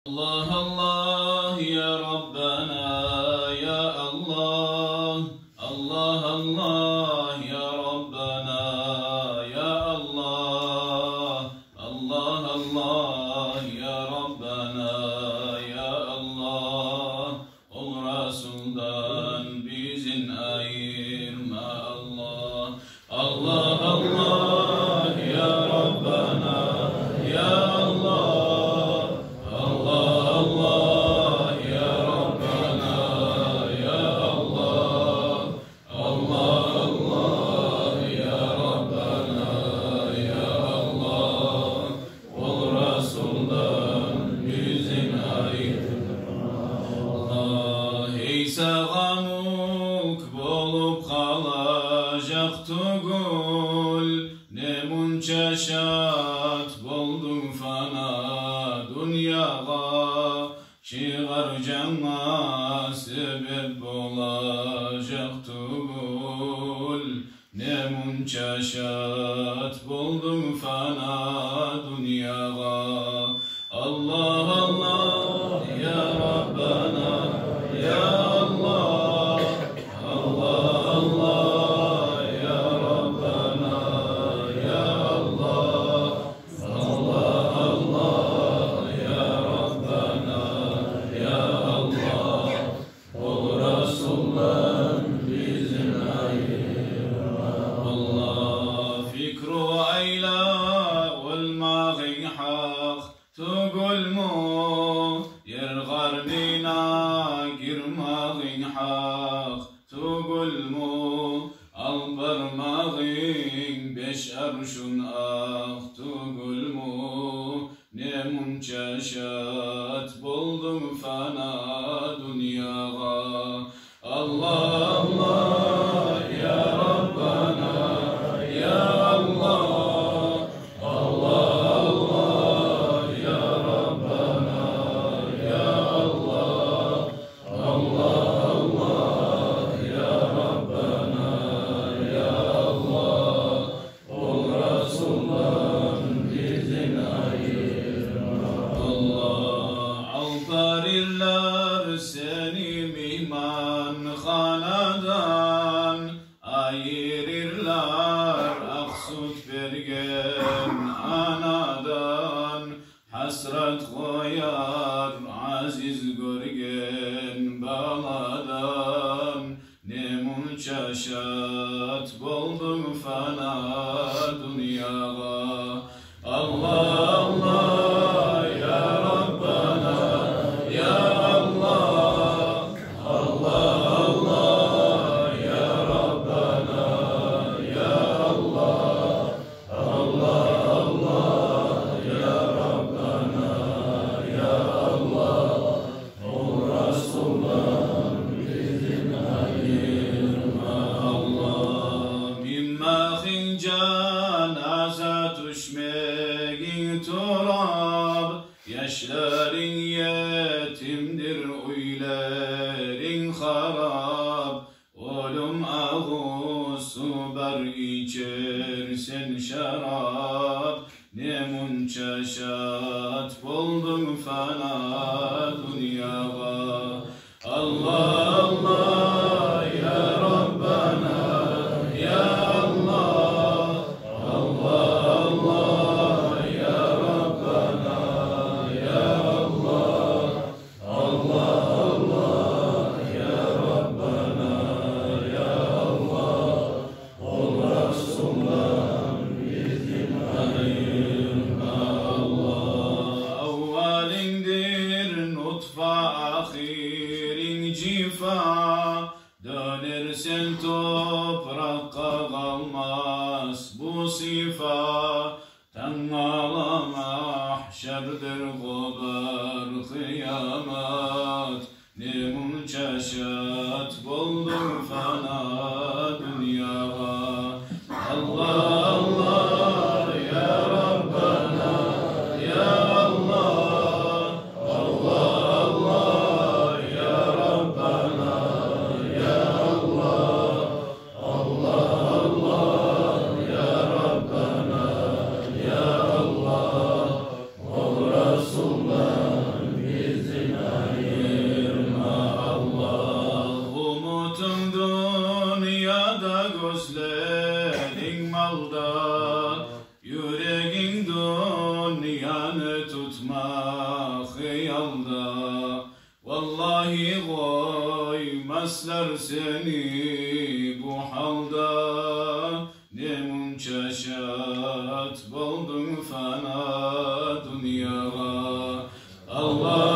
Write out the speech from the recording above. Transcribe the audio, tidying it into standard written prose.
الله الله يا ربنا يا الله الله الله يا ربنا يا الله الله الله يا ربنا ya Allah ol Resul'dan bizin ayırma Allah Allah Allah ya Rabbana ya Allah Sağamuk bolup kalacak tugul ne munça şat boldun fana dünyaga çıgar canına sebep olacak tugul ne munça şat boldun fana dünyaga Allah Allah ya Rabbana ya تقول مو يرغر بينا قرماغين حق تقول مو البرماغين بش أرشن أخ تقول مو نمون شاشات بولدم فانا دنياغا الله الله يا ربنا يا الله seni mihman hanadan ayırırlar aksut bergen anadan hasret koyar aziz görgen baladan ne munça şat boldum fana dünyaga Allah Allah ya Rabbana ya yaşların yetimdir uylerin harap oğlum ağusu bar içersen şarap ne munça şat boldun fana dünyaga Allah Allah ya Rabbana ya Allah Allah Allah ya Rabbana ahirin cifa dönersen toprağa kalmaz bu sifa tanala mahşerdir gobar kıyamet ne munça şat boldun fana dünyaga Allah Allah ya Rabbana ya Allah Allah ya Rabbana ya Allah Allah ya Rabbana ya Allah ol Resul'dan rastlar seni bu halda, ne munçaşat buldun fana dünyada. Allah